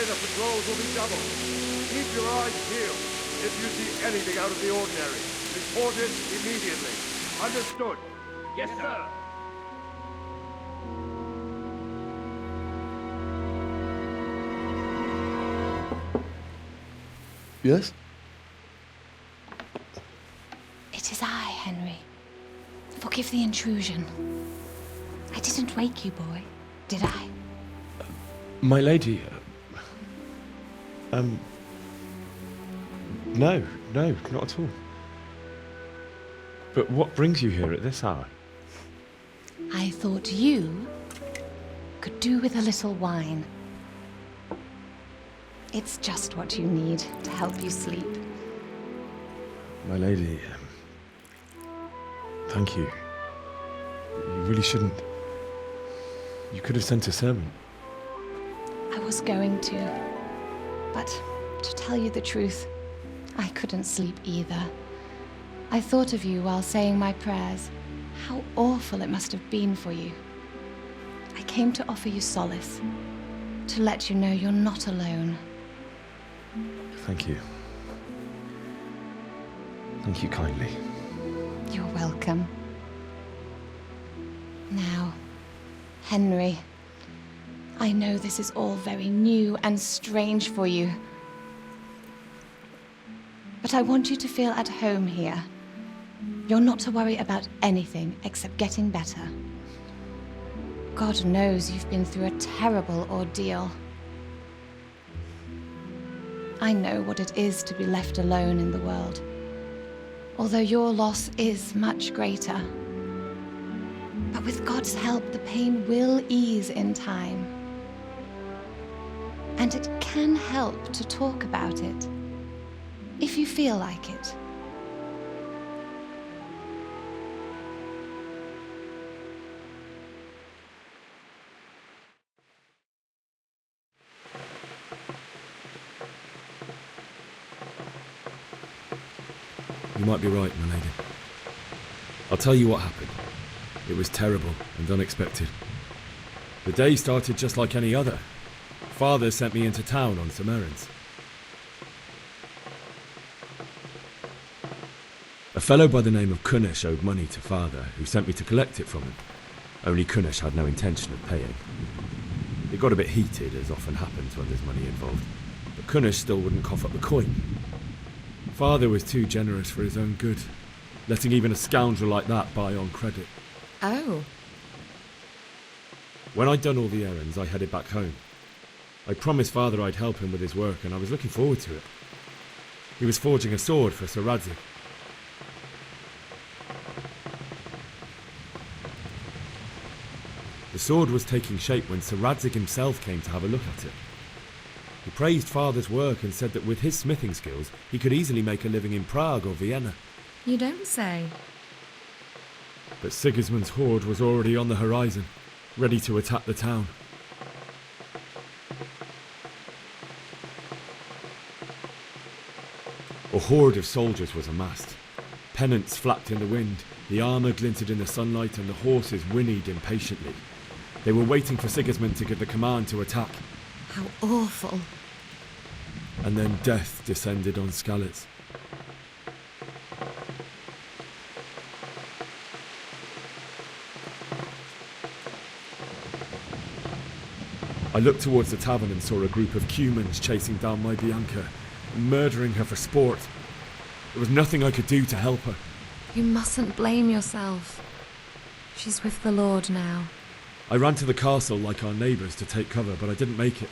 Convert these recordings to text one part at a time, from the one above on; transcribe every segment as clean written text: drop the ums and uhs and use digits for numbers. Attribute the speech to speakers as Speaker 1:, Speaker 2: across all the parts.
Speaker 1: weather patrols will be doubled. Keep your eyes peeled. If you see anything out of the ordinary, report it immediately. Understood? Yes, sir.
Speaker 2: Yes?
Speaker 3: It is I, Henry. Forgive the intrusion. I didn't wake you, boy, did I?
Speaker 2: My lady, no, not at all. But what brings you here at this hour?
Speaker 3: I thought you could do with a little wine. It's just what you need to help you sleep.
Speaker 2: My lady, thank you. You really shouldn't. You could have sent a servant.
Speaker 3: I was going to, but to tell you the truth, I couldn't sleep either. I thought of you while saying my prayers. How awful it must have been for you. I came to offer you solace, to let you know you're not alone.
Speaker 2: Thank you. Thank you kindly.
Speaker 3: You're welcome. Now, Henry, I know this is all very new and strange for you, but I want you to feel at home here. You're not to worry about anything except getting better. God knows you've been through a terrible ordeal. I know what it is to be left alone in the world, although your loss is much greater. But with God's help, the pain will ease in time. And it can help to talk about it, if you feel like it.
Speaker 4: You might be right, my lady. I'll tell you what happened. It was terrible and unexpected. The day started just like any other. Father sent me into town on some errands. A fellow by the name of Kunnish owed money to Father, who sent me to collect it from him. Only Kunnish had no intention of paying. It got a bit heated, as often happens when there's money involved, but Kunnish still wouldn't cough up the coin. Father was too generous for his own good, letting even a scoundrel like that buy on credit.
Speaker 5: Oh.
Speaker 4: When I'd done all the errands, I headed back home. I promised Father I'd help him with his work, and I was looking forward to it. He was forging a sword for Sir Radzig. The sword was taking shape when Sir Radzig himself came to have a look at it. He praised Father's work and said that with his smithing skills, he could easily make a living in Prague or Vienna.
Speaker 5: You don't say.
Speaker 4: But Sigismund's horde was already on the horizon, ready to attack the town. A horde of soldiers was amassed. Pennants flapped in the wind, the armour glinted in the sunlight, and the horses whinnied impatiently. They were waiting for Sigismund to give the command to attack.
Speaker 5: How awful.
Speaker 4: And then death descended on Skalitz. I looked towards the tavern and saw a group of Cumans chasing down my Bianca, murdering her for sport. There was nothing I could do to help her.
Speaker 5: You mustn't blame yourself. She's with the Lord now.
Speaker 4: I ran to the castle like our neighbours to take cover, but I didn't make it.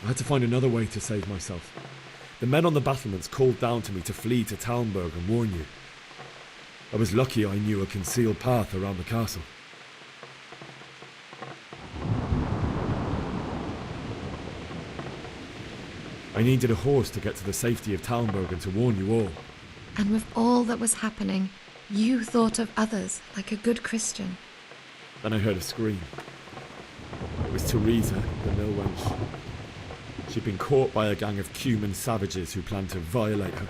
Speaker 4: I had to find another way to save myself. The men on the battlements called down to me to flee to Talmberg and warn you. I was lucky I knew a concealed path around the castle. I needed a horse to get to the safety of Talmberg and to warn you all.
Speaker 5: And with all that was happening, you thought of others like a good Christian.
Speaker 4: Then I heard a scream. It was Teresa, the mill wench. She'd been caught by a gang of Cuman savages who planned to violate her.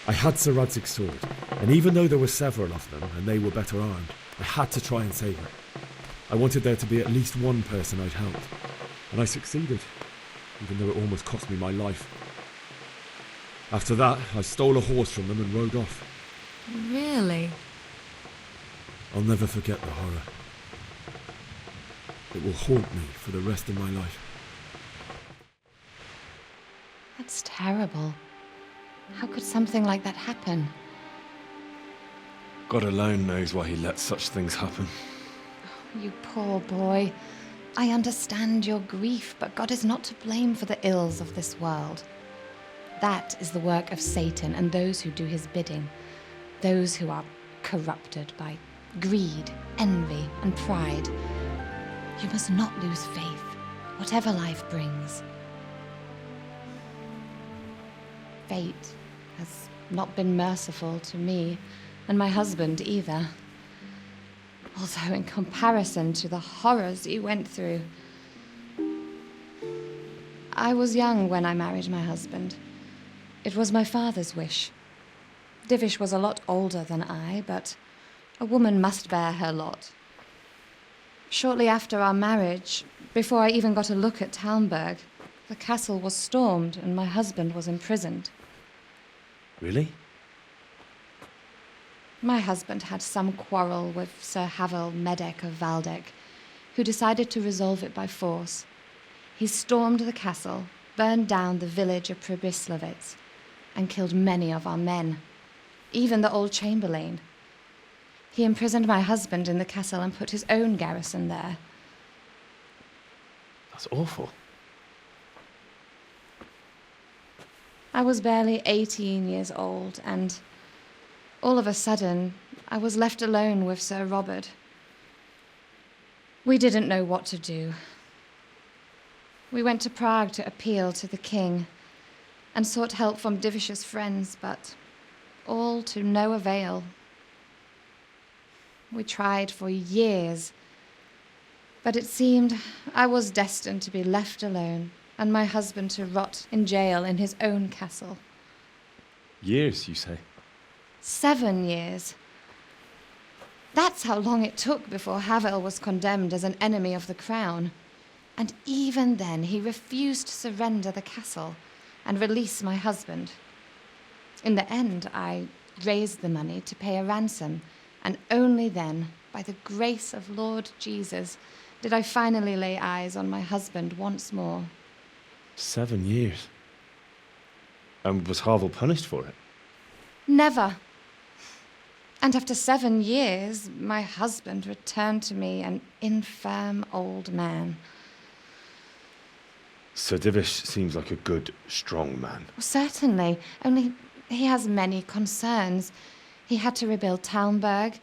Speaker 4: I had Sir Radzig's sword, And even though there were several of them, and they were better armed, I had to try and save her. I wanted there to be at least one person I'd helped. And I succeeded, even though it almost cost me my life. After that, I stole a horse from them and rode off.
Speaker 5: Really?
Speaker 4: I'll never forget the horror. It will haunt me for the rest of my life.
Speaker 3: That's terrible. How could something like that happen?
Speaker 2: God alone knows why he lets such things happen.
Speaker 3: You poor boy. I understand your grief, but God is not to blame for the ills of this world. That is the work of Satan and those who do his bidding. Those who are corrupted by greed, envy, and pride. You must not lose faith, whatever life brings. Fate has not been merciful to me, and my husband either. Although in comparison to the horrors you went through. I was young when I married my husband. It was my father's wish. Divish was a lot older than I, but a woman must bear her lot. Shortly after our marriage, before I even got a look at Talmberg, the castle was stormed and my husband was imprisoned.
Speaker 2: Really?
Speaker 3: My husband had some quarrel with Sir Havel Medek of Valdek, who decided to resolve it by force. He stormed the castle, burned down the village of Pribyslavitz, and killed many of our men, even the old chamberlain. He imprisoned my husband in the castle and put his own garrison there.
Speaker 2: That's awful.
Speaker 3: I was barely 18 years old, and all of a sudden, I was left alone with Sir Robard. We didn't know what to do. We went to Prague to appeal to the king and sought help from Divish's friends, but all to no avail. We tried for years, but it seemed I was destined to be left alone and my husband to rot in jail in his own castle.
Speaker 2: Years, you say?
Speaker 3: 7 years. That's how long it took before Havel was condemned as an enemy of the crown. And even then, he refused to surrender the castle and release my husband. In the end, I raised the money to pay a ransom, and only then, by the grace of Lord Jesus, did I finally lay eyes on my husband once more.
Speaker 2: 7 years. And was Havel punished for it?
Speaker 3: Never. And after 7 years, my husband returned to me an infirm old man.
Speaker 2: Sir Divish seems like a good, strong man.
Speaker 3: Certainly, only he has many concerns. He had to rebuild Talmberg.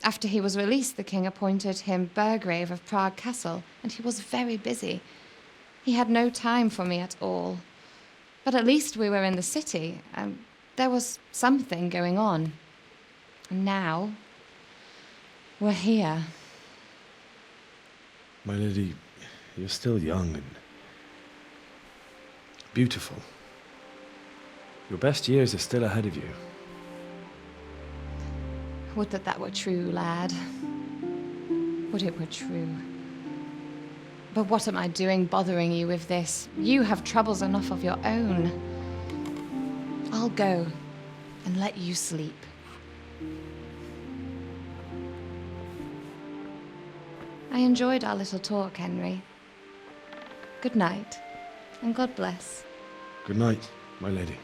Speaker 3: After he was released, the king appointed him Burgrave of Prague Castle, and he was very busy. He had no time for me at all. But at least we were in the city, and there was something going on. And now, we're here.
Speaker 2: My lady, you're still young and beautiful. Your best years are still ahead of you.
Speaker 3: Would that that were true, lad. Would it were true. But what am I doing bothering you with this? You have troubles enough of your own. I'll go and let you sleep. I enjoyed our little talk, Henry. Good night, and God bless.
Speaker 2: Good night, my lady.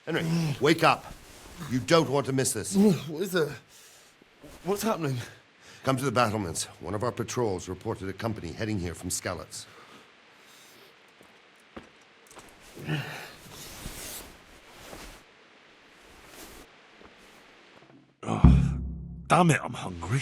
Speaker 1: Henry, wake up. You don't want to miss this.
Speaker 2: What is it? What's happening?
Speaker 1: Come to the battlements. One of our patrols reported a company heading here from Skalitz.
Speaker 6: Oh, damn it, I'm hungry.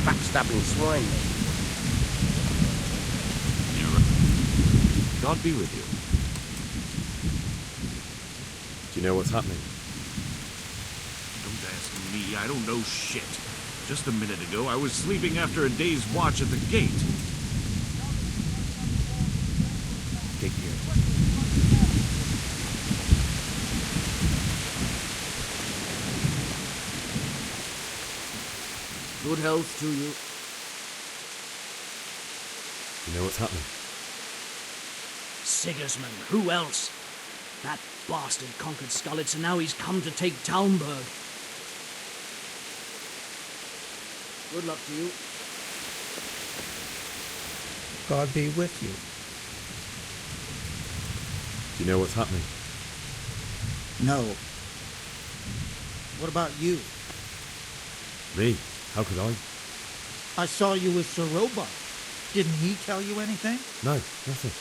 Speaker 7: Backstabbing swine.
Speaker 4: God be with you. Do you know what's happening?
Speaker 6: Don't ask me, I don't know shit. Just a minute ago, I was sleeping after a day's watch at the gate.
Speaker 4: Get here.
Speaker 7: Good health to you.
Speaker 4: You know what's happening?
Speaker 8: Sigismund, who else? That bastard conquered Skalitz and now he's come to take Talmberg. Good luck to you.
Speaker 9: God be with you.
Speaker 4: Do you know what's happening?
Speaker 9: No. What about you?
Speaker 4: Me? How could I?
Speaker 9: I saw you with Sir Robard. Didn't he tell you anything?
Speaker 4: No, nothing.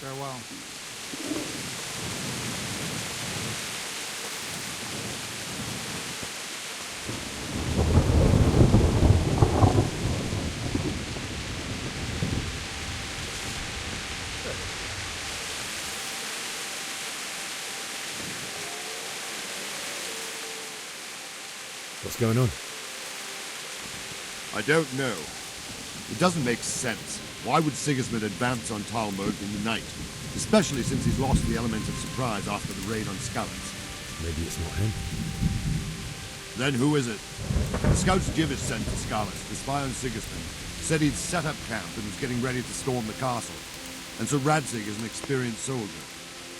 Speaker 9: Farewell.
Speaker 4: What's going on?
Speaker 1: I don't know. It doesn't make sense. Why would Sigismund advance on Talmberg in the night? Especially since he's lost the element of surprise after the raid on Skalitz.
Speaker 4: Maybe it's not him.
Speaker 1: Then who is it? The scouts Givis sent to Skalitz to spy on Sigismund said he'd set up camp and was getting ready to storm the castle. And Sir Radzig is an experienced soldier.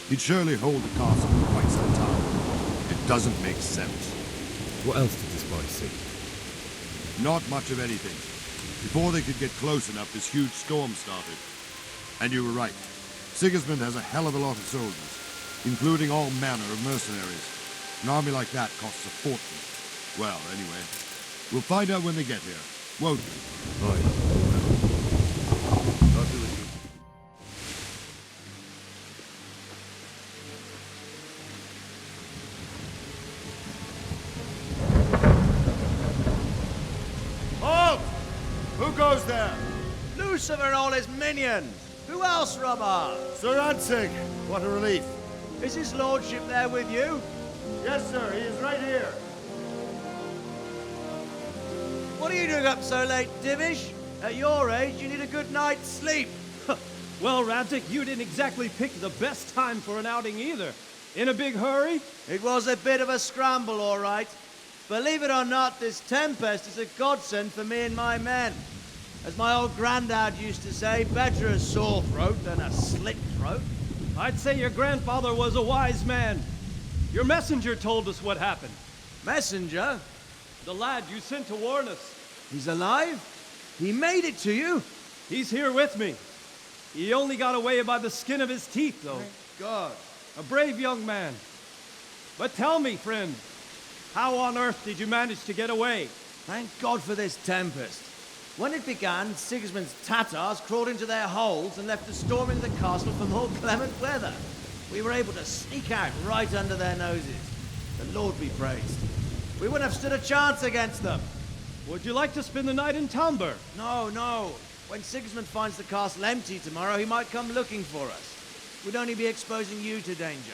Speaker 1: He'd surely hold the castle for quite some time. It doesn't make sense.
Speaker 4: What else did the spies see?
Speaker 1: Not much of anything. Before they could get close enough, this huge storm started. And you were right. Sigismund has a hell of a lot of soldiers, including all manner of mercenaries. An army like that costs a fortune. Well, anyway, we'll find out when they get here, won't we?
Speaker 4: Right.
Speaker 1: God be with you. Halt! Who goes there?
Speaker 10: Lucifer and all his minions! Who else, Robard?
Speaker 1: Sir Radzig! What a relief.
Speaker 10: Is his lordship there with you?
Speaker 1: Yes, sir, he is right here.
Speaker 10: What are you doing up so late, Divish? At your age, you need a good night's sleep. Well, Radzig, you didn't exactly pick the best time for an outing either. In a big hurry?
Speaker 7: It was a bit of a scramble, all right. Believe it or not, this tempest is a godsend for me and my men. As my old granddad used to say, better a sore throat than a slit throat.
Speaker 10: I'd say your grandfather was a wise man. Your messenger told us what happened.
Speaker 7: Messenger?
Speaker 10: The lad you sent to warn us.
Speaker 7: He's alive? He made it to you?
Speaker 10: He's here with me. He only got away by the skin of his teeth, though.
Speaker 7: Thank God.
Speaker 10: A brave young man. But tell me, friend, how on earth did you manage to get away?
Speaker 7: Thank God for this tempest. When it began, Sigismund's Tatars crawled into their holes and left us storming the castle for more clement weather. We were able to sneak out right under their noses. The Lord be praised. We wouldn't have stood a chance against them.
Speaker 10: Would you like to spend the night in Starbern?
Speaker 7: No, no. When Sigismund finds the castle empty tomorrow, he might come looking for us. We'd only be exposing you to danger.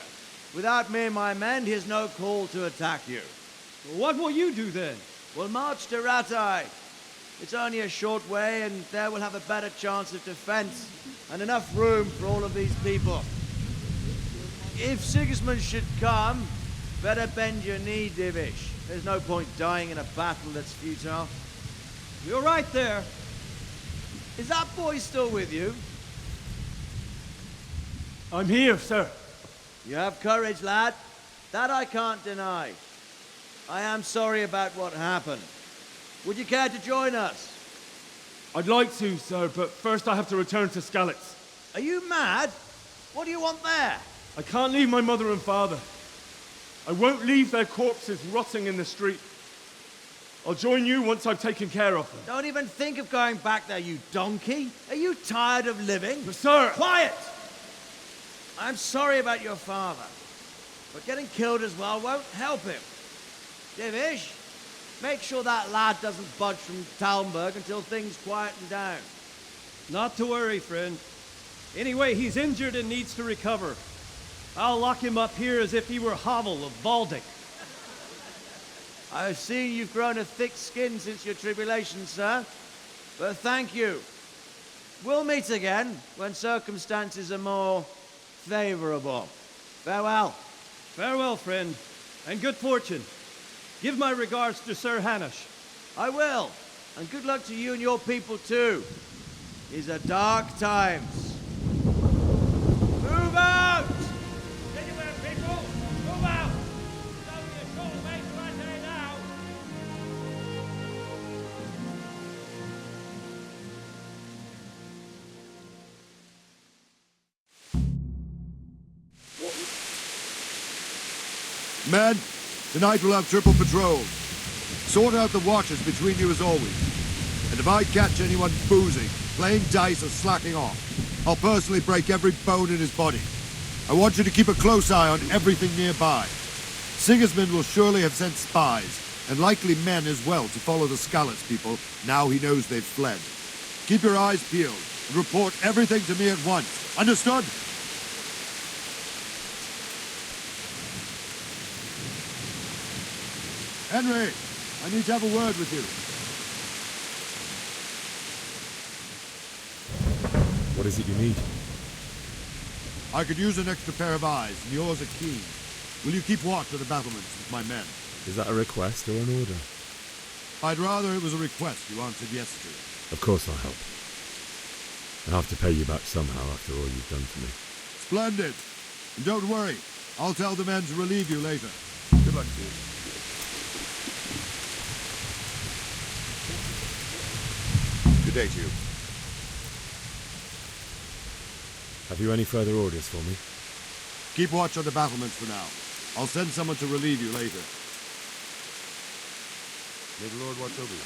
Speaker 7: Without me and my men, he has no call to attack you.
Speaker 10: What will you do then?
Speaker 7: We'll march to Ratai. It's only a short way, and there we'll have a better chance of defense and enough room for all of these people. If Sigismund should come, better bend your knee, Divish. There's no point dying in a battle that's futile.
Speaker 10: You're right there.
Speaker 7: Is that boy still with you?
Speaker 10: I'm here, sir.
Speaker 7: You have courage, lad. That I can't deny. I am sorry about what happened. Would you care to join us?
Speaker 10: I'd like to, sir, but first I have to return to Skalitz.
Speaker 7: Are you mad? What do you want there?
Speaker 10: I can't leave my mother and father. I won't leave their corpses rotting in the street. I'll join you once I've taken care of them.
Speaker 7: Don't even think of going back there, you donkey. Are you tired of living?
Speaker 10: But sir!
Speaker 7: Quiet! I'm sorry about your father, but getting killed as well won't help him. Divish, make sure that lad doesn't budge from Talmberg until things quieten down.
Speaker 10: Not to worry, friend. Anyway, he's injured and needs to recover. I'll lock him up here as if he were Havel of Baldic.
Speaker 7: I've seen you've grown a thick skin since your tribulation, sir. But thank you. We'll meet again when circumstances are more favorable. Farewell.
Speaker 10: Farewell, friend, and good fortune. Give my regards to Sir Hanush.
Speaker 7: I will. And good luck to you and your people, too. These are dark times. Move out!
Speaker 10: Anywhere, people! Move out! It's only a short way to Ratai now.
Speaker 1: Men, tonight we'll have triple patrol. Sort out the watches between you as always. And if I catch anyone boozing, playing dice or slacking off, I'll personally break every bone in his body. I want you to keep a close eye on everything nearby. Sigismund will surely have sent spies, and likely men as well, to follow the Skalitz people now he knows they've fled. Keep your eyes peeled and report everything to me at once. Understood? Henry, I need to have a word with you.
Speaker 4: What is it you need?
Speaker 1: I could use an extra pair of eyes, and yours are keen. Will you keep watch of the battlements with my men?
Speaker 4: Is that a request or an order?
Speaker 1: I'd rather it was a request you answered yes to.
Speaker 4: Of course I'll help. I'll have to pay you back somehow after all you've done for me.
Speaker 1: Splendid. And don't worry, I'll tell the men to relieve you later. Good luck to you. Good day to you.
Speaker 4: Have you any further orders for me?
Speaker 1: Keep watch on the battlements for now. I'll send someone to relieve you later. May the Lord watch over you.